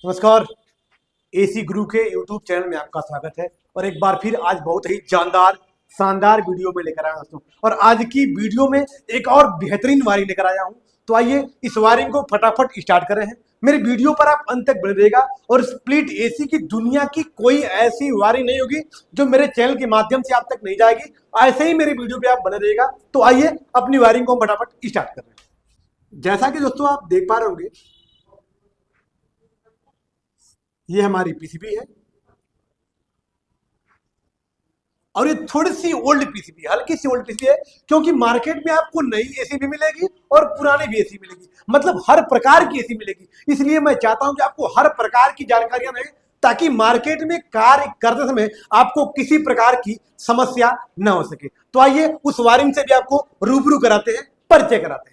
नमस्कार। एसी गुरु के YouTube channel में आपका स्वागत है और एक बार फिर आज बहुत ही जानदार शानदार वीडियो में लेकर आया दोस्तों। और आज की वीडियो में एक और बेहतरीन वायरिंग लेकर आया हूं। तो आइए इस वायरिंग को फटाफट स्टार्ट कर रहे हैं। मेरे वीडियो पर आप अंत तक बने रहिएगा और स्प्लिट एसी की दुनिया की कोई ऐसी वायरिंग नहीं होगी जो मेरे चैनल के माध्यम से आप तक नहीं जाएगी। ऐसे ही मेरे वीडियो पे आप बने रहिएगा। तो आइए अपनी वायरिंग को फटाफट स्टार्ट कर रहे हैं। जैसा कि दोस्तों आप देख पा रहे होंगे, ये हमारी पीसीबी है और ये थोड़ी सी ओल्ड पीसीबी, हल्की सी ओल्ड पीसीबी है, क्योंकि मार्केट में आपको नई एसी भी मिलेगी और पुरानी भी एसी मिलेगी, मतलब हर प्रकार की एसी मिलेगी। इसलिए मैं चाहता हूं कि आपको हर प्रकार की जानकारियां रहें ताकि मार्केट में कार्य करते समय आपको किसी प्रकार की समस्या न हो सके। तो आइए उस वायरिंग से भी आपको रूबरू कराते हैं, परिचय कराते हैं।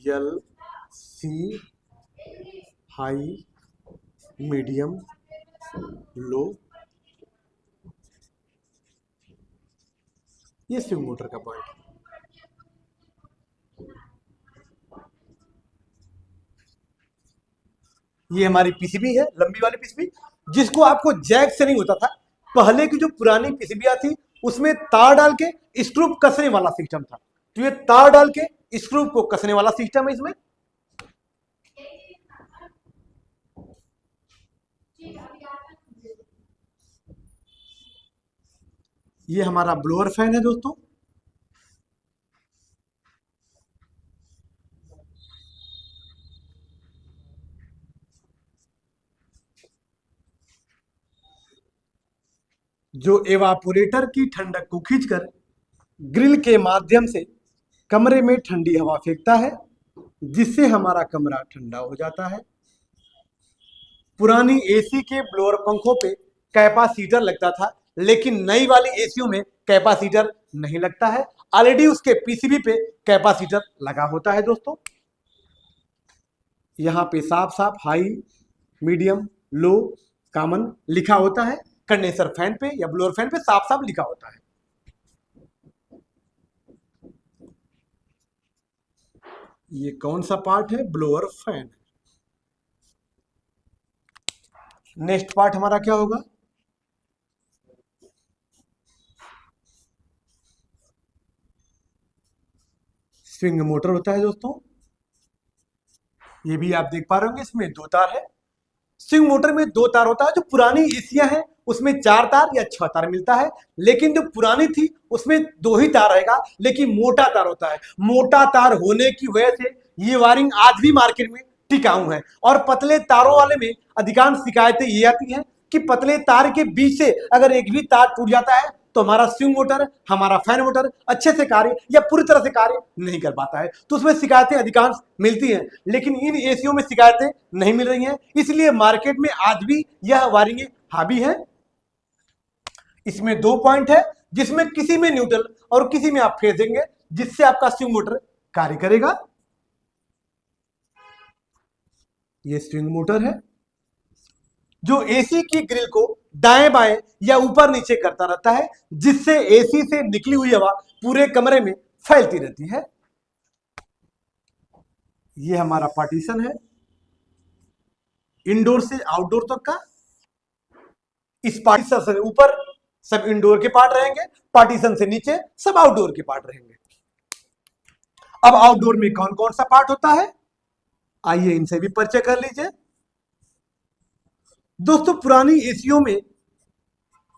NLC हाई, मीडियम, लो, ये स्विंग मोटर का पॉइंट है। ये हमारी पीसीबी है, लंबी वाली पीसीबी, जिसको आपको जैक से नहीं होता था। पहले की जो पुरानी पीसीबियां थी उसमें तार डाल के स्क्रू कसने वाला सिस्टम था। तो ये तार डाल के स्क्रू को कसने वाला सिस्टम है इसमें। ये हमारा ब्लोअर फैन है दोस्तों। जो एवापोरेटर की ठंडक को खींचकर ग्रिल के माध्यम से कमरे में ठंडी हवा फेंकता है, जिससे हमारा कमरा ठंडा हो जाता है। पुरानी एसी के ब्लोअर पंखों पे कैपेसिटर लगता था, लेकिन नई वाली एसीओ में कैपेसिटर नहीं लगता है। ऑलरेडी उसके पीसीबी पे कैपेसिटर लगा होता है दोस्तों। यहाँ पे साफ साफ हाई, मीडियम, लो, कॉमन लिखा होता है। कंडेंसर फैन पे या ब्लोअर फैन पे साफ साफ लिखा होता है। ये कौन सा पार्ट है? Blower fan. नेक्स्ट पार्ट हमारा क्या होगा? स्विंग मोटर होता है दोस्तों। ये भी आप देख पा रहे होंगे, इसमें दो तार है। स्विंग मोटर में दो तार होता है। जो पुरानी एसियां हैं उसमें चार तार या छह तार मिलता है, लेकिन जो पुरानी थी उसमें दो ही तार रहेगा, लेकिन मोटा तार होता है। मोटा तार होने की वजह से ये वायरिंग आज भी मार्केट में टिकाऊ है। और पतले तारों वाले में अधिकांश शिकायतें ये आती हैं कि पतले तार के बीच से अगर एक भी तार टूट जाता है तो हमारा स्विंग मोटर, हमारा फैन मोटर अच्छे से कार्य या पूरी तरह से कार्य नहीं कर पाता है। तो उसमें शिकायतें अधिकांश मिलती हैं, लेकिन इन एसियों में शिकायतें नहीं मिल रही हैं। इसलिए मार्केट में आज भी यह वायरिंग हावी है। इसमें दो पॉइंट है, जिसमें किसी में न्यूट्रल और किसी में आप फेस देंगे, जिससे आपका स्विंग मोटर कार्य करेगा। ये स्विंग मोटर है जो एसी की ग्रिल को दाएं बाएं या ऊपर नीचे करता रहता है, जिससे एसी से निकली हुई हवा पूरे कमरे में फैलती रहती है। ये हमारा पार्टीशन है, इंडोर से आउटडोर तक का। इस पार्टीशन से ऊपर सब इंडोर के पार्ट रहेंगे, पार्टीशन से नीचे सब आउटडोर के पार्ट रहेंगे। अब आउटडोर में कौन कौन सा पार्ट होता है, आइए इनसे भी परिचय कर लीजिए दोस्तों। पुरानी एसीओ में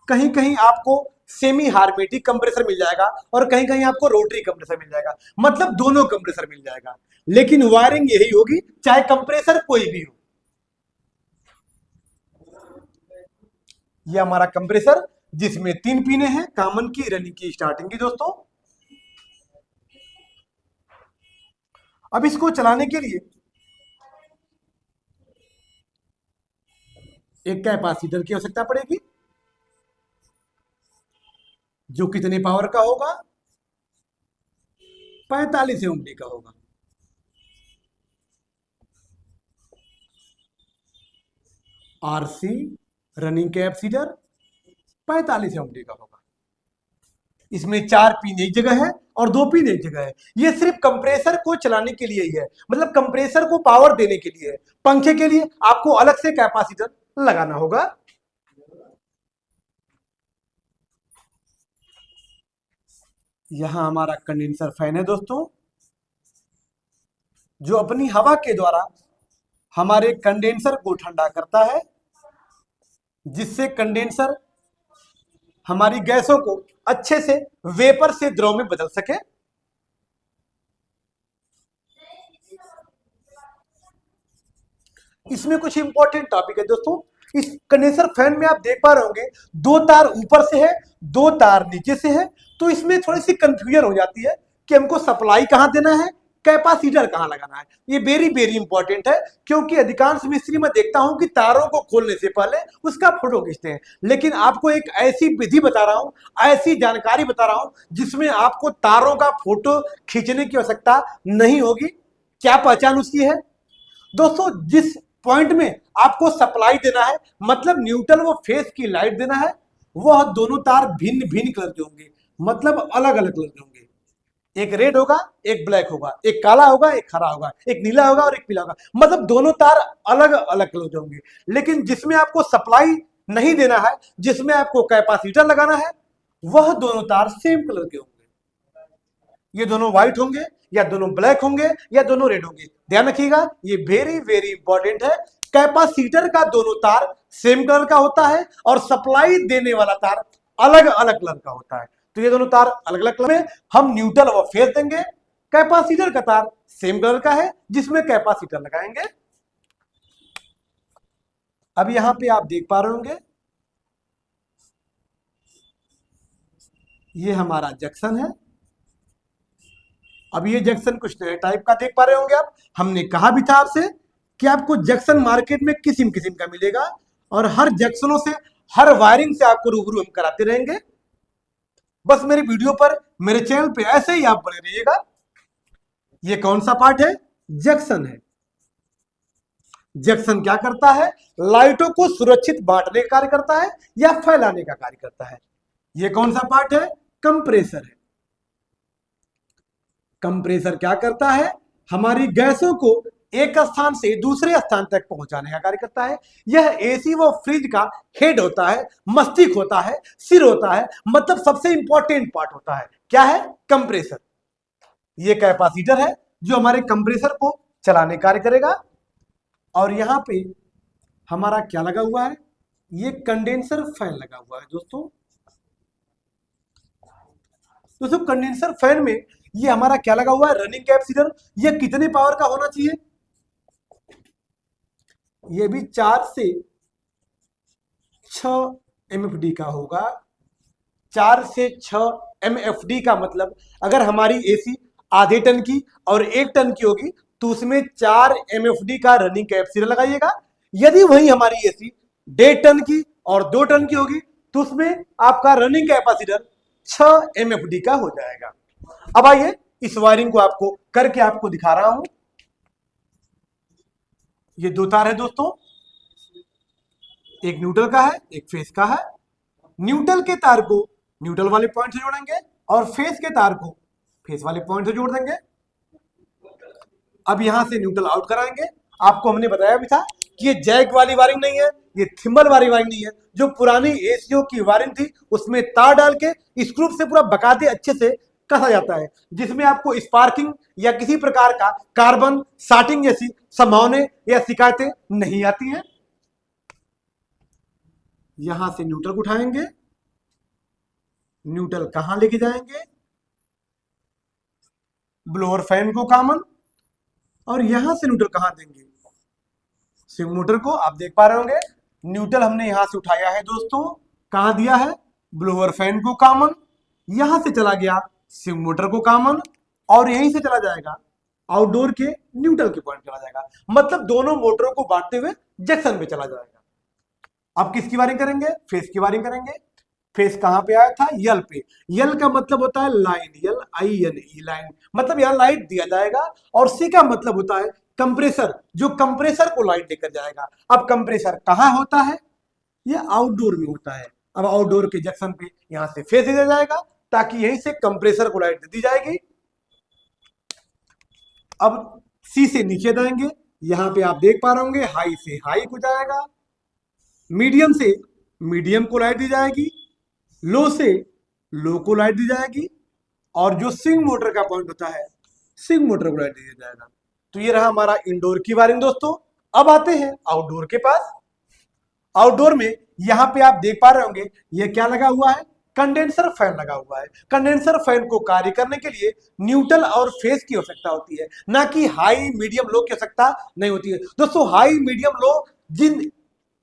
कहीं कहीं आपको सेमी हार्मेटिक कंप्रेसर मिल जाएगा और कहीं कहीं आपको रोटरी कंप्रेसर मिल जाएगा, मतलब दोनों कंप्रेसर मिल जाएगा। लेकिन वायरिंग यही होगी चाहे कंप्रेसर कोई भी हो। यह हमारा कंप्रेसर जिसमें तीन पिने हैं, कॉमन की, रनिंग की, स्टार्टिंग की दोस्तों। अब इसको चलाने के लिए एक कैपेसिटर की आवश्यकता पड़ेगी, जो कितने पावर का होगा? 45 ओम का होगा। आरसी रनिंग कैपेसिटर 45 ओम का होगा। इसमें 4 पिन एक जगह है और 2 पिन एक जगह है। ये सिर्फ कंप्रेसर को चलाने के लिए ही है, मतलब कंप्रेसर को पावर देने के लिए है। पंखे के लिए आपको अलग से कैपेसिटर लगाना होगा। यहां हमारा कंडेंसर फैन है दोस्तों, जो अपनी हवा के द्वारा हमारे कंडेंसर को ठंडा करता है, जिससे कंडेंसर हमारी गैसों को अच्छे से वेपर से द्रव में बदल सके। इसमें कुछ इंपॉर्टेंट टॉपिक है दोस्तों। इस कंडेंसर फैन में आप देख पा रहे होंगे 2 तार ऊपर से है, 2 तार नीचे से है। तो इसमें थोड़ी सी कंफ्यूजन हो जाती है कि हमको सप्लाई कहां देना है, कैपेसिटर कहां लगाना है। ये वेरी वेरी इंपॉर्टेंट है, क्योंकि अधिकांश मिस्त्री में देखता हूं कि तारों को खोलने से पहले उसका फोटो खींचते हैं। लेकिन आपको एक ऐसी विधि बता रहा हूं, ऐसी जानकारी बता रहा हूं, जिसमें आपको तारों का फोटो खींचने की आवश्यकता नहीं होगी। क्या पहचान उसकी है दोस्तों? जिस पॉइंट में आपको सप्लाई देना है, मतलब न्यूट्रल व फेस की लाइट देना है, वह दोनों तार भिन्न भिन्न कलर के होंगे, मतलब अलग अलग कलर के होंगे। एक रेड होगा, एक ब्लैक होगा, एक काला होगा, एक हरा होगा, एक नीला होगा और एक पीला होगा, मतलब दोनों तार अलग अलग कलर के होंगे। लेकिन जिसमें आपको सप्लाई नहीं देना है, जिसमें आपको कैपेसिटर लगाना है, वह दोनों तार सेम कलर के होंगे। ये दोनों व्हाइट होंगे या दोनों ब्लैक होंगे या दोनों रेड होंगे। ध्यान रखिएगा, ये वेरी वेरी इंपॉर्टेंट है। कैपेसिटर का दोनों तार सेम कलर का होता है और सप्लाई देने वाला तार अलग अलग कलर का होता है। तो ये दोनों तार अलग अलग कलर में हम न्यूट्रल व फेस देंगे। कैपेसिटर का तार सेम कलर का है, जिसमें कैपेसिटर लगाएंगे। अब यहां पे आप देख पा रहे होंगे, ये हमारा जंक्शन है। अब ये जंक्शन कुछ नए टाइप का देख पा रहे होंगे आप। हमने कहा भी था आपसे कि आपको जंक्शन मार्केट में किस्म किस्म का मिलेगा, और हर जंक्शनों से, हर वायरिंग से आपको रूबरू हम कराते रहेंगे। बस मेरे वीडियो पर, मेरे चैनल पे ऐसे ही आप बने रहिएगा। ये कौन सा पार्ट है? जंक्शन है। जंक्शन क्या करता है? लाइटों को सुरक्षित बांटने का कार्य करता है या फैलाने का कार्य करता है। ये कौन सा पार्ट है? कंप्रेसर है। कंप्रेसर क्या करता है? हमारी गैसों को एक स्थान से दूसरे स्थान तक पहुंचाने का कार्य करता है। यह एसी व फ्रिज का हेड होता है, मस्तिष्क होता है, सिर होता है, मतलब सबसे इंपॉर्टेंट पार्ट होता है। क्या है? कंप्रेसर। ये कैपेसिटर है जो हमारे कंप्रेसर को चलाने कार्य करेगा। और यहां पे हमारा क्या लगा हुआ है? ये कंडेंसर फैन लगा हुआ है दोस्तों। कंडेंसर फैन में ये हमारा क्या लगा हुआ है? Running capacitor. ये कितने पावर का होना चाहिए? ये भी 4 से 6 MFD का होगा। 4 से 6 MFD का मतलब, अगर हमारी एसी आधे टन की और 1 टन की होगी तो उसमें 4 MFD का रनिंग कैपेसिटर लगाइएगा। यदि वही हमारी एसी 1.5 टन की और 2 टन की होगी तो उसमें आपका रनिंग कैपेसिटर 6 MFD का हो जाएगा। अब आइए इस वायरिंग को आपको करके आपको दिखा रहा हूं। ये 2 तार है दोस्तों, एक न्यूट्रल का है, एक फेस का है। न्यूट्रल के तार को न्यूट्रल वाले पॉइंट से जोड़ेंगे और फेस के तार को फेस वाले पॉइंट से जोड़ देंगे। अब यहां से न्यूट्रल आउट कराएंगे। आपको हमने बताया भी था कि ये जैक वाली वायरिंग नहीं है, ये थिम्बल वाली वायरिंग नहीं है। जो पुरानी एसीओ की वायरिंग थी उसमें तार डाल के स्क्रू से पूरा बकाते अच्छे से कसा जाता है, जिसमें आपको स्पार्किंग या किसी प्रकार का कार्बन शार्टिंग जैसी संभावनाएं या शिकायतें नहीं आती हैं। यहां से न्यूट्रल को उठाएंगे, न्यूट्रल कहां लेके जाएंगे? ब्लोअर फैन को कॉमन। और यहां से न्यूट्रल कहां देंगे? स्विंग मोटर को। आप देख पा रहे होंगे न्यूट्रल हमने यहां से उठाया है दोस्तों, कहां दिया है? ब्लोअर फैन को कॉमन। यहां से चला गया स्विंग मोटर को कॉमन, और यहीं से चला जाएगा आउटडोर के न्यूट्रल के पॉइंट चला जाएगा, मतलब दोनों मोटरों को बांटते हुए जंक्शन पे चला जाएगा। अब किसकी वायरिंग करेंगे? फेस की वायरिंग करेंगे। फेस कहां पे आया था? यल पे। यल का मतलब होता है लाइन, LINE लाइन, मतलब यहां लाइट दिया जाएगा। और सी का मतलब होता है कंप्रेसर, जो कंप्रेसर को लाइट देकर जाएगा। अब कंप्रेसर कहां होता है? ये आउटडोर में होता है। अब आउटडोर के जंक्शन पे यहां से फेस दिया जाएगा ताकि यहीं से कंप्रेसर को लाइट दे दी जाएगी। अब सी से नीचे जाएंगे, यहां पे आप देख पा रहे होंगे हाई से हाई को जाएगा, मीडियम से मीडियम को लाइट दी जाएगी, लो से लो को लाइट दी जाएगी, और जो स्विंग मोटर का पॉइंट होता है स्विंग मोटर को लाइट दिया जाएगा। तो ये रहा हमारा इंडोर की वायरिंग दोस्तों। अब आते हैं आउटडोर के पास। आउटडोर में यहां पे आप देख पा रहे होंगे ये क्या लगा हुआ है, कंडेंसर फैन लगा हुआ है। कंडेंसर फैन को कार्य करने के लिए न्यूट्रल और फेज की आवश्यकता होती है, ना कि हाई मीडियम लो की आवश्यकता नहीं होती है दोस्तों। हाई मीडियम लो जिन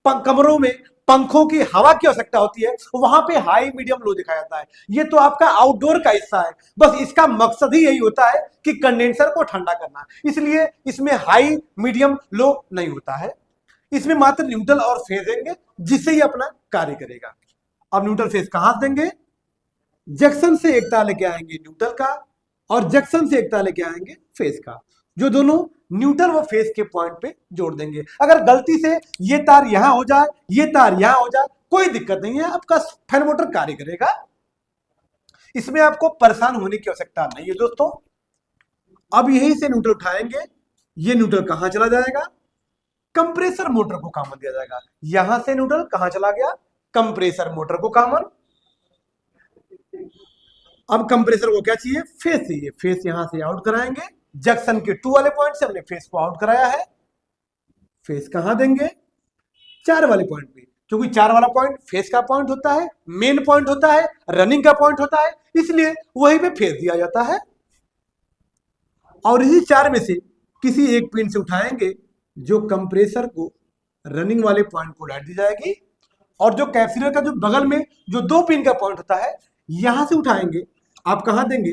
कमरों में पंखों की हवा की आवश्यकता होती है वहां पे हाई मीडियम लो दिखाया जाता है। ये तो आपका आउटडोर का हिस्सा है, बस इसका मकसद ही यही होता है कि कंडेंसर को ठंडा करना, इसलिए इसमें हाई मीडियम लो नहीं होता है। इसमें मात्र न्यूट्रल और फेज देंगे जिससे ये अपना कार्य करेगा। अब न्यूट्रल फेज कहां देंगे, जंक्शन से एक तार लेके आएंगे न्यूट्रल का, और जंक्शन से एक तार लेके आएंगे फेज का, जो दोनों न्यूट्रल व फेज के पॉइंट पे जोड़ देंगे। अगर गलती से ये तार यहां हो जाए, ये तार यहां हो जाए, कोई दिक्कत नहीं है, आपका फैन मोटर कार्य करेगा। इसमें आपको परेशान होने की आवश्यकता नहीं है दोस्तों। अब यहीं से न्यूट्रल उठाएंगे, ये न्यूट्रल कहां चला जाएगा, कंप्रेसर मोटर को कॉमन दिया जाएगा। यहां से न्यूट्रल कहां चला गया, कंप्रेसर मोटर को कॉमन। अब कंप्रेसर को क्या चाहिए, फेस चाहिए, फेस यहां से आउट कराएंगे, जंक्शन के 2 वाले पॉइंट से हमने फेस को आउट कराया है। फेस कहां देंगे, 4 वाले पॉइंट पे, क्योंकि 4 वाला पॉइंट फेस का पॉइंट होता है, मेन पॉइंट होता है, रनिंग का पॉइंट होता है, इसलिए वहीं पे फेस दिया जाता है। और इसी 4 में से किसी एक पिन से उठाएंगे, जो कंप्रेसर को रनिंग वाले पॉइंट को लाइट दी जाएगी, और जो कैपेसिटर का जो बगल में जो 2 पिन का पॉइंट होता है यहां से उठाएंगे, आप कहां देंगे,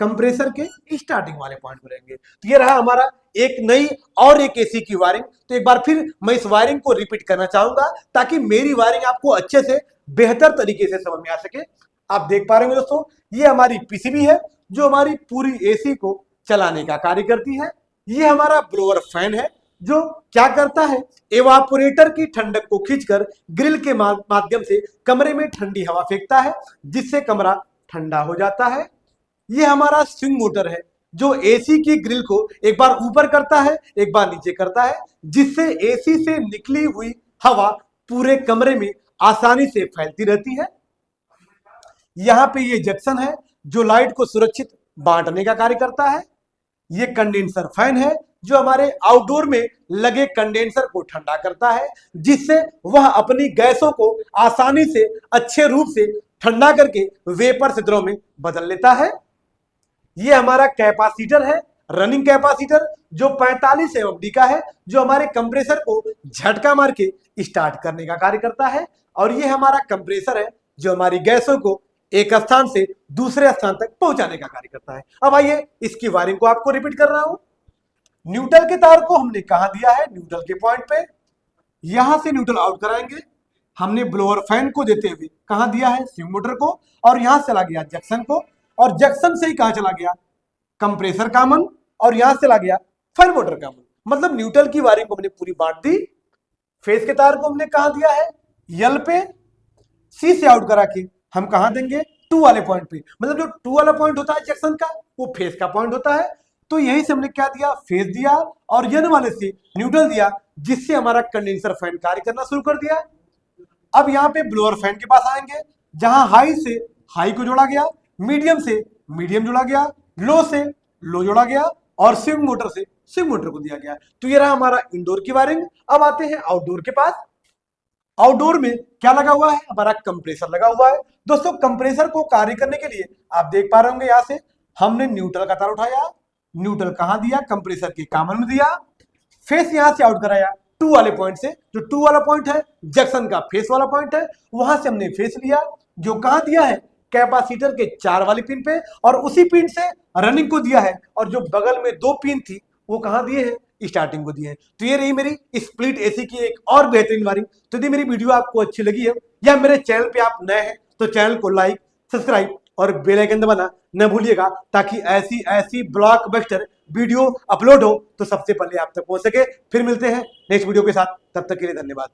कंप्रेसर के स्टार्टिंग वाले पॉइंट पर रहेंगे। तो ये रहा हमारा एक नई और एक एसी की वायरिंग। तो एक बार फिर मैं इस वायरिंग को रिपीट करना चाहूंगा ताकि मेरी वायरिंग आपको अच्छे से बेहतर तरीके से समझ में आ सके। आप देख पा रहे होंगे दोस्तों, ये हमारी पीसीबी है जो हमारी पूरी एसी को चलाने का कार्य करती है। ये हमारा ब्लोअर फैन है जो क्या करता है, एवापोरेटर की ठंडक को खींचकर ग्रिल के माध्यम से कमरे में ठंडी हवा फेंकता है, जिससे कमरा ठंडा हो जाता है। ये हमारा स्विंग मोटर है जो एसी की ग्रिल को एक बार ऊपर करता है, एक बार नीचे करता है, जिससे एसी से निकली हुई हवा पूरे कमरे में आसानी से फैलती रहती है। यहां पे ये जंक्शन है जो लाइट को सुरक्षित बांटने का कार्य करता है। ये कंडेंसर फैन है जो हमारे आउटडोर में लगे कंडेंसर को ठंडा करता है, जिससे वह अपनी गैसों को आसानी से अच्छे रूप से ठंडा करके वेपर से द्रव में बदल लेता है। ये हमारा कैपेसिटर है, रनिंग कैपेसिटर, जो 45 एमएमडी का है, जो हमारे कंप्रेसर को झटका मार के स्टार्ट करने का कार्य करता है। और ये हमारा कंप्रेसर है जो हमारी गैसों को एक स्थान से दूसरे स्थान तक पहुंचाने का कार्य करता है। अब आइए इसकी वायरिंग को आपको रिपीट कर रहा हूं। न्यूट्रल के तार को हमने कहां दिया है, न्यूट्रल के पॉइंट पे, यहां से न्यूट्रल आउट कराएंगे। हमने ब्लोअर फैन को देते हुए कहां दिया है, स्विंग मोटर को, और यहां चला गया जंक्शन को, और जंक्शन से ही कहां चला गया, कंप्रेसर कॉमन, और यहां से चला गया फैन मोटर कॉमन। मतलब न्यूट्रल की वायरिंग को हमने पूरी बांट दी। फेस के तार को हमने कहां दिया है, यल पे, सी से आउट करा के हम कहां देंगे, 2 वाले पॉइंट पे। मतलब जो 2 वाला पॉइंट होता है जंक्शन का, वो फेस का पॉइंट होता है। तो यही से हमने क्या दिया, फेस दिया, और यन वाले से न्यूट्रल दिया, जिससे हमारा कंडेंसर फैन कार्य करना शुरू कर दिया। अब यहाँ पे ब्लोअर फैन के पास आएंगे, जहां हाई से हाई को जोड़ा गया, मीडियम से मीडियम जोड़ा गया, लो से लो जोड़ा गया, और स्विंग मोटर से स्विंग मोटर को दिया गया। तो ये रहा हमारा इंडोर की वायरिंग। अब आते हैं आउटडोर के पास। आउटडोर में क्या लगा हुआ है, हमारा कंप्रेसर लगा हुआ है। दोस्तों कंप्रेसर को कार्य करने के लिए आप देख पा रहे होंगे, यहां से हमने न्यूट्रल का तार उठाया, न्यूट्रल कहां दिया, कंप्रेसर के कॉमन में दिया, फेस यहां से आउट कराया 2 वाले पॉइंट से, जो 2 वाला पॉइंट है जंक्शन का फेस वाला पॉइंट है, वहां से हमने फेस लिया, जो कहां दिया है, कैपेसिटर के 4 वाली पिन पे, और उसी पिन से रनिंग को दिया है, और जो बगल में 2 पिन थी वो कहां दिए हैं, स्टार्टिंग को दिए हैं। तो ये रही मेरी स्प्लिट एसी की एक और बेहतरीन वायरिंग। तो यदि मेरी वीडियो आपको अच्छी लगी है, या मेरे चैनल पे आप नए हैं, तो चैनल को लाइक, सब्सक्राइब और बेल आइकन दबाना न भूलिएगा, ताकि ऐसी ऐसी ब्लॉकबस्टर वीडियो अपलोड हो तो सबसे पहले आप तक पहुंच सके। फिर मिलते हैं नेक्स्ट वीडियो के साथ, तब तक के लिए धन्यवाद।